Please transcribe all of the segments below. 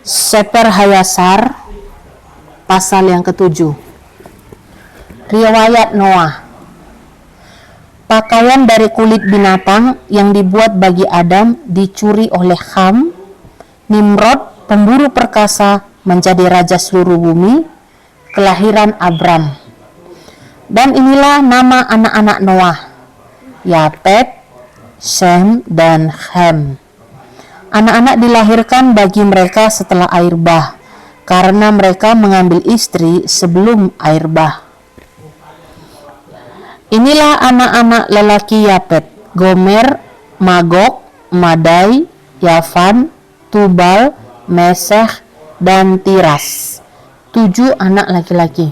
Sefer Hayasar pasal yang ke-7. Riwayat Noah. Pakaian dari kulit binatang yang dibuat bagi Adam dicuri oleh Ham. Nimrod, pemburu perkasa, menjadi raja seluruh bumi. Kelahiran Abram. Dan inilah nama anak-anak Noah: Yafet, Shem, dan Ham. Anak-anak dilahirkan bagi mereka setelah air bah, karena mereka mengambil istri sebelum air bah. Inilah anak-anak lelaki Yafet: Gomer, Magog, Madai, Yavan, Tubal, Mesech, dan Tiras. 7 anak laki-laki.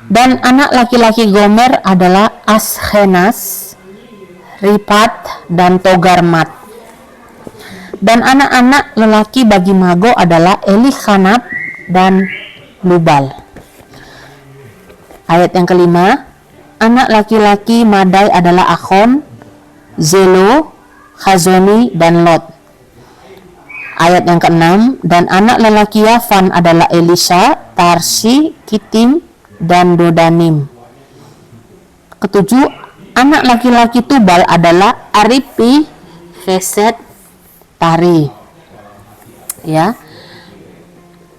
Dan anak laki-laki Gomer adalah Askenas, Rifat, dan Togarmat. Dan anak-anak lelaki bagi Magog adalah Elikhanat dan Lubal. Ayat yang kelima, anak laki-laki Madai adalah Akhon, Zelo, Khazoni, dan Lot. Ayat yang keenam, dan anak lelaki Yavan adalah Elisa, Tarsi, Kitim, dan Dodanim. Ketujuh, anak laki-laki Tubal adalah Aripi, Geset, Tari. Ya.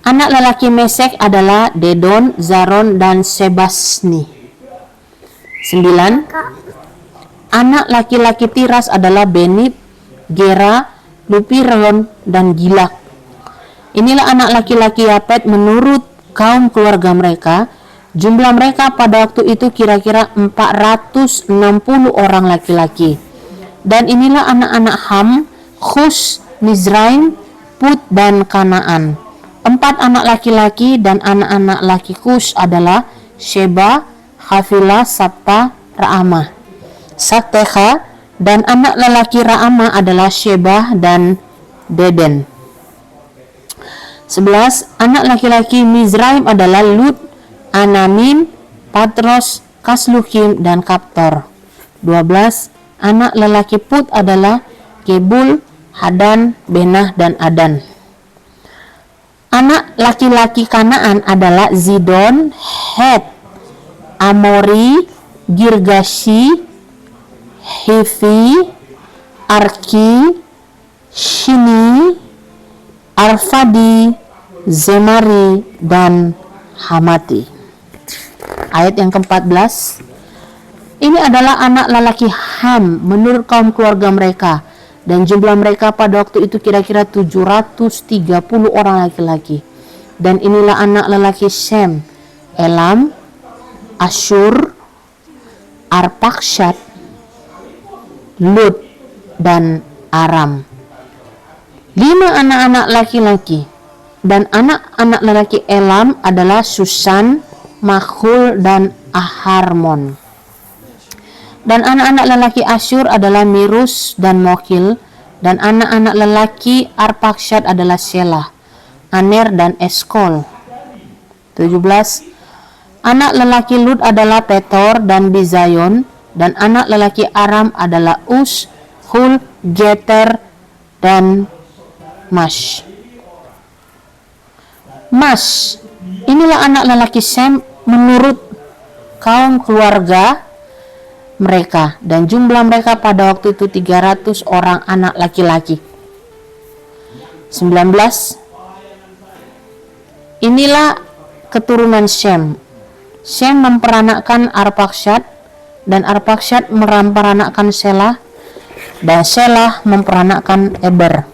Anak lelaki Mesek adalah Dedon, Zaron, dan Sebasni. 9. Anak laki-laki Tiras adalah Benib, Gera, Lupiron, dan Gilak. Inilah anak laki-laki Yafet menurut kaum keluarga mereka. Jumlah mereka pada waktu itu kira-kira 460 orang laki-laki. Dan inilah anak-anak Ham, Khus, Mizraim, Put, dan Kanaan. 4 anak laki-laki dan anak-anak laki Khus adalah Sheba, Havilah, Sabta, Raamah, Sakteha, dan anak lelaki Raamah adalah Sheba dan Deden. 11. Anak laki-laki Mizraim adalah Lut, Anamin, Patros, Kasluhim, dan Kaptor. 12. Anak lelaki Put adalah Gebul, Hadan, Benah, dan Adan. Anak laki-laki Kanaan adalah Zidon, Het, Amori, Girgashi, Hivi, Arki, Shini, Arfadi, Zemari, dan Hamati. Ayat yang ke-14. Ini adalah anak lelaki Ham menurut kaum keluarga mereka, dan jumlah mereka pada waktu itu kira-kira 730 orang laki-laki. Dan inilah anak lelaki Shem: Elam, Asyur, Arpakshad, Lut, dan Aram. 5 anak-anak laki-laki. Dan anak-anak lelaki Elam adalah Susan, Makhul, dan Aharmon. Dan anak-anak lelaki Asyur adalah Mirus dan Mokil. Dan anak-anak lelaki Arpakshad adalah Shelah, Aner, dan Eskol. 17. Anak lelaki Lut adalah Petor dan Bizayon. Dan anak lelaki Aram adalah Us, Hul, Geter, dan Mash. Inilah anak lelaki Sem menurut kaum keluarga mereka, dan jumlah mereka pada waktu itu 300 orang anak laki-laki. 19. Inilah keturunan Shem. Shem memperanakkan Arpakshad, dan Arpakshad memperanakkan Shelah, dan Shelah memperanakkan Eber.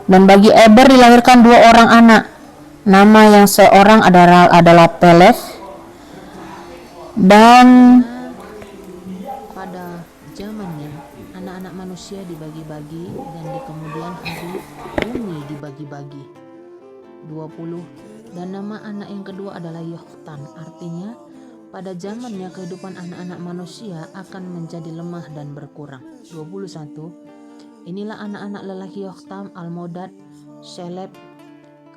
Dan bagi Eber dilahirkan 2 orang anak. Nama yang seorang adalah Peleh. Dan pada zamannya anak-anak manusia dibagi-bagi, dan di kemudian hari bumi dibagi-bagi 20. Dan nama anak yang kedua adalah Yoktan. Artinya pada zamannya kehidupan anak-anak manusia akan menjadi lemah dan berkurang. 21. Inilah anak-anak lelaki Yoktam: Almodad, Seleb,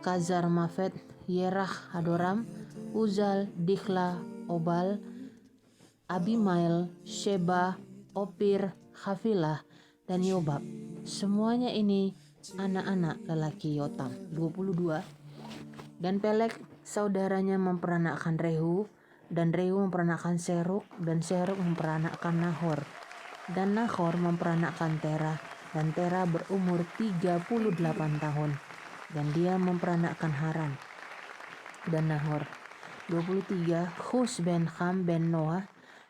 Kazar Mafet, Yerah, Hadoram, Uzal, Dikhla, Obal, Abimael, Sheba, Opir, Havilah, dan Yobab. Semuanya ini anak-anak lelaki Yotam. 22. Dan Pelek saudaranya memperanakkan Rehu, dan Rehu memperanakkan Seruk, dan Seruk memperanakkan Nahor. Dan Nahor memperanakkan Tera, dan Tera berumur 38 tahun, dan dia memperanakkan Haran. Dan Nahor. 23. Hus ben Ham ben Noah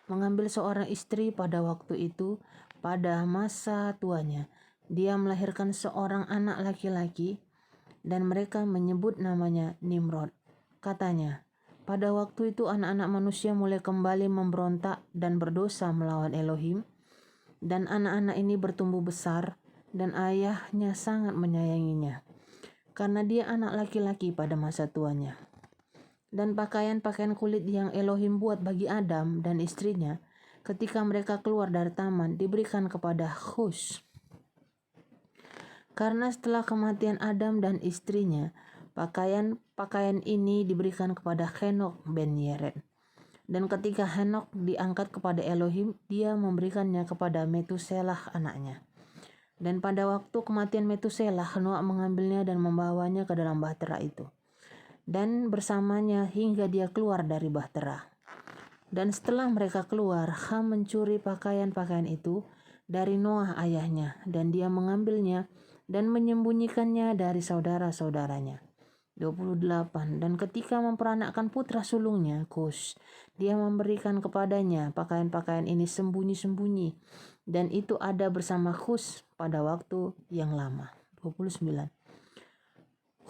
mengambil seorang istri pada waktu itu, pada masa tuanya. Dia melahirkan seorang anak laki-laki, dan mereka menyebut namanya Nimrod. Katanya, pada waktu itu anak-anak manusia mulai kembali memberontak dan berdosa melawan Elohim, dan anak-anak ini bertumbuh besar, dan ayahnya sangat menyayanginya, karena dia anak laki-laki pada masa tuanya. Dan pakaian-pakaian kulit yang Elohim buat bagi Adam dan istrinya ketika mereka keluar dari taman diberikan kepada Hus. Karena setelah kematian Adam dan istrinya, pakaian ini diberikan kepada Henok ben Yered. Dan ketika Henok diangkat kepada Elohim, dia memberikannya kepada Metuselah anaknya. Dan pada waktu kematian Metuselah, Noah mengambilnya dan membawanya ke dalam bahtera itu, dan bersamanya hingga dia keluar dari bahtera. Dan setelah mereka keluar, Ham mencuri pakaian-pakaian itu dari Noah ayahnya, dan dia mengambilnya dan menyembunyikannya dari saudara-saudaranya. 28. Dan ketika memperanakkan putra sulungnya, Kus, dia memberikan kepadanya pakaian-pakaian ini sembunyi-sembunyi, dan itu ada bersama Kus pada waktu yang lama. 29.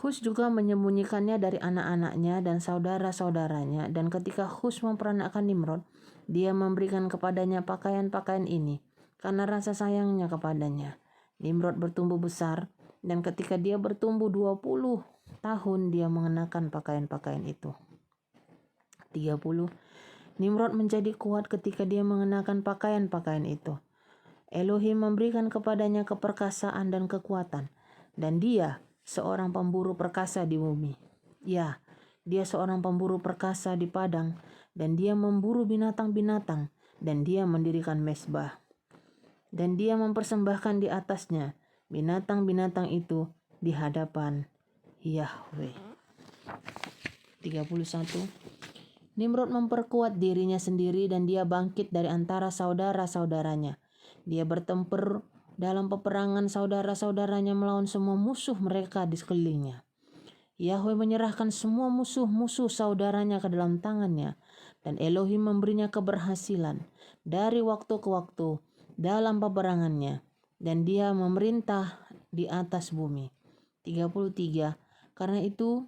Hus juga menyembunyikannya dari anak-anaknya dan saudara-saudaranya, dan ketika Hus memperanakkan Nimrod, dia memberikan kepadanya pakaian-pakaian ini karena rasa sayangnya kepadanya. Nimrod bertumbuh besar, dan ketika dia bertumbuh 20 tahun, dia mengenakan pakaian-pakaian itu. 30. Nimrod menjadi kuat ketika dia mengenakan pakaian-pakaian itu. Elohim memberikan kepadanya keperkasaan dan kekuatan, dan dia seorang pemburu perkasa di bumi. Ya, dia seorang pemburu perkasa di padang, dan dia memburu binatang-binatang, dan dia mendirikan mezbah. Dan dia mempersembahkan di atasnya binatang-binatang itu di hadapan Yahweh. 31. Nimrod memperkuat dirinya sendiri, dan dia bangkit dari antara saudara-saudaranya. Dia bertempur dalam peperangan saudara-saudaranya melawan semua musuh mereka di sekelilingnya. Yahweh menyerahkan semua musuh-musuh saudaranya ke dalam tangannya, dan Elohim memberinya keberhasilan dari waktu ke waktu dalam peperangannya, dan dia memerintah di atas bumi. 33. Karena itu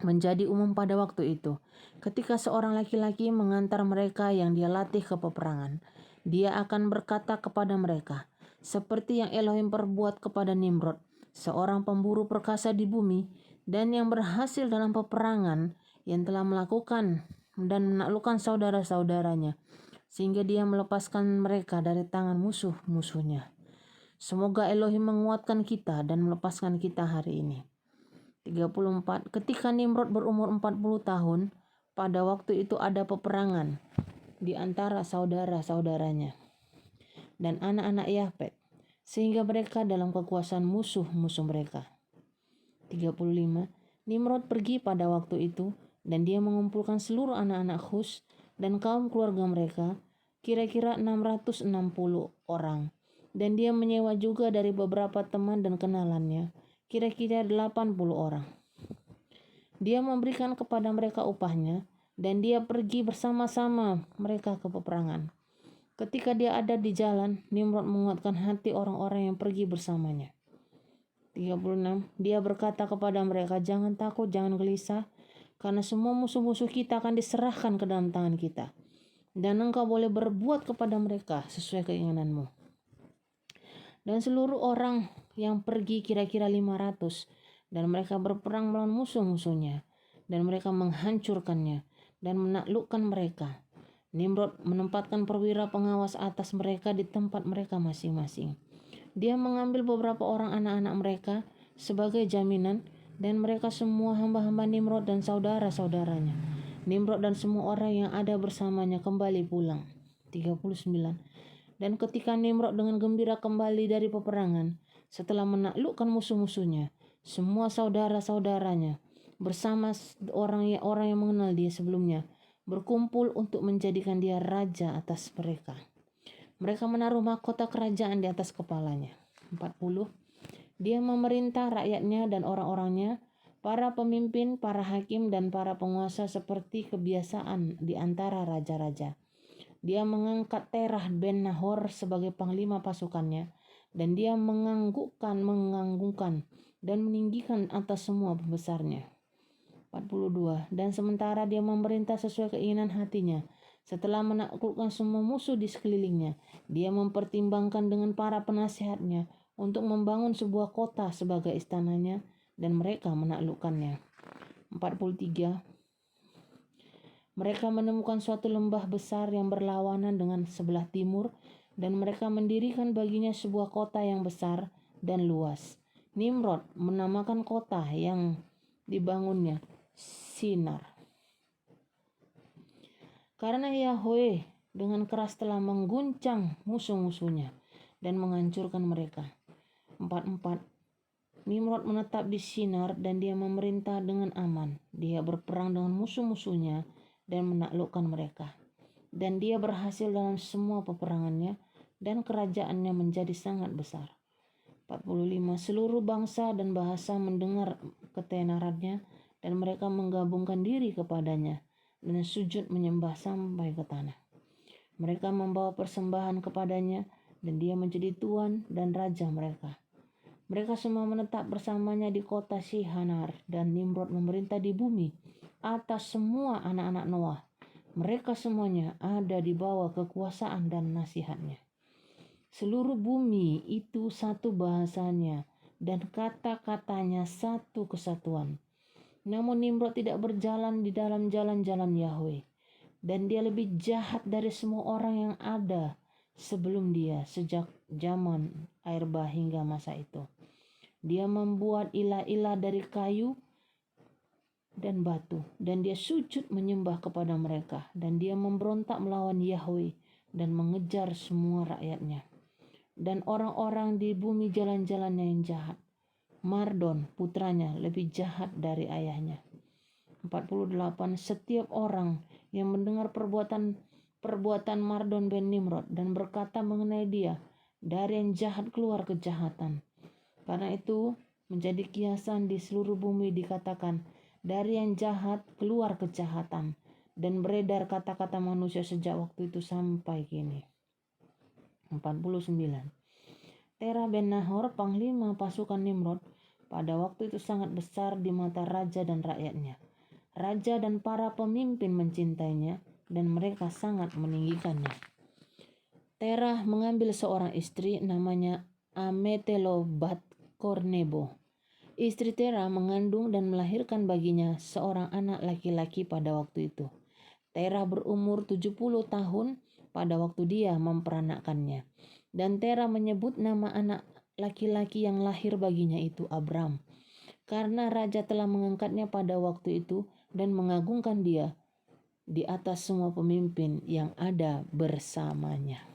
menjadi umum pada waktu itu, ketika seorang laki-laki mengantar mereka yang dia latih ke peperangan, dia akan berkata kepada mereka, seperti yang Elohim perbuat kepada Nimrod, seorang pemburu perkasa di bumi, dan yang berhasil dalam peperangan, yang telah melakukan dan menaklukkan saudara-saudaranya, sehingga dia melepaskan mereka dari tangan musuh-musuhnya. Semoga Elohim menguatkan kita dan melepaskan kita hari ini. 34. Ketika Nimrod berumur 40 tahun, pada waktu itu ada peperangan di antara saudara-saudaranya dan anak-anak Yafet, sehingga mereka dalam kekuasaan musuh-musuh mereka. 35. Nimrod pergi pada waktu itu, dan dia mengumpulkan seluruh anak-anak Hus dan kaum keluarga mereka, kira-kira 660 orang. Dan dia menyewa juga dari beberapa teman dan kenalannya, kira-kira 80 orang. Dia memberikan kepada mereka upahnya, dan dia pergi bersama-sama mereka ke peperangan. Ketika dia ada di jalan, Nimrod menguatkan hati orang-orang yang pergi bersamanya. 36. Dia berkata kepada mereka, jangan takut, jangan gelisah, karena semua musuh-musuh kita akan diserahkan ke dalam tangan kita, dan engkau boleh berbuat kepada mereka sesuai keinginanmu. Dan seluruh orang yang pergi kira-kira 500, dan mereka berperang melawan musuh-musuhnya, dan mereka menghancurkannya dan menaklukkan mereka. Nimrod menempatkan perwira pengawas atas mereka di tempat mereka masing-masing. Dia mengambil beberapa orang anak-anak mereka sebagai jaminan, dan mereka semua hamba-hamba Nimrod dan saudara-saudaranya. Nimrod dan semua orang yang ada bersamanya kembali pulang. 39. Dan ketika Nimrod dengan gembira kembali dari peperangan, setelah menaklukkan musuh-musuhnya, semua saudara-saudaranya bersama orang yang mengenal dia sebelumnya berkumpul untuk menjadikan dia raja atas mereka. Mereka menaruh mahkota kerajaan di atas kepalanya. 40. Dia memerintah rakyatnya dan orang-orangnya, para pemimpin, para hakim, dan para penguasa seperti kebiasaan di antara raja-raja. Dia mengangkat Terah bin Nahor sebagai panglima pasukannya, dan dia menganggukkan dan meninggikan atas semua pembesarnya. 42. Dan sementara dia memerintah sesuai keinginan hatinya, setelah menaklukkan semua musuh di sekelilingnya, dia mempertimbangkan dengan para penasihatnya untuk membangun sebuah kota sebagai istananya, dan mereka menaklukkannya. 43. Mereka menemukan suatu lembah besar yang berlawanan dengan sebelah timur, dan mereka mendirikan baginya sebuah kota yang besar dan luas. Nimrod menamakan kota yang dibangunnya Sinar. Karena Yahweh dengan keras telah mengguncang musuh-musuhnya dan menghancurkan mereka. 44. Nimrod menetap di Sinar dan dia memerintah dengan aman. Dia berperang dengan musuh-musuhnya dan menaklukkan mereka. Dan dia berhasil dalam semua peperangannya, dan kerajaannya menjadi sangat besar. 45. Seluruh bangsa dan bahasa mendengar ketenarannya, dan mereka menggabungkan diri kepadanya dan sujud menyembah sampai ke tanah. Mereka membawa persembahan kepadanya, dan dia menjadi tuan dan raja mereka. Mereka semua menetap bersamanya di kota Sihanar, dan Nimrod memerintah di bumi atas semua anak-anak Noah. Mereka semuanya ada di bawah kekuasaan dan nasihatnya. Seluruh bumi itu satu bahasanya, dan kata-katanya satu kesatuan. Namun Nimrod tidak berjalan di dalam jalan-jalan Yahweh, dan dia lebih jahat dari semua orang yang ada sebelum dia sejak zaman air bah hingga masa itu. Dia membuat ilah-ilah dari kayu dan batu, dan dia sujud menyembah kepada mereka, dan dia memberontak melawan Yahweh dan mengejar semua rakyatnya. Dan orang-orang di bumi jalan-jalannya yang jahat. Mardon putranya lebih jahat dari ayahnya. 48. Setiap orang yang mendengar perbuatan Mardon bin Nimrod dan berkata mengenai dia, dari yang jahat keluar kejahatan. Karena itu menjadi kiasan di seluruh bumi dikatakan, dari yang jahat keluar kejahatan, dan beredar kata-kata manusia sejak waktu itu sampai kini. 49. Terah bin Nahor, panglima pasukan Nimrod, pada waktu itu sangat besar di mata raja dan rakyatnya. Raja dan para pemimpin mencintainya, dan mereka sangat meninggikannya. Terah mengambil seorang istri namanya Ametelobat Kornebo. Istri Terah mengandung dan melahirkan baginya seorang anak laki-laki pada waktu itu. Terah berumur 70 tahun pada waktu dia memperanakkannya. Dan Terah menyebut nama anak laki-laki yang lahir baginya itu Abram, karena raja telah mengangkatnya pada waktu itu dan mengagungkan dia di atas semua pemimpin yang ada bersamanya.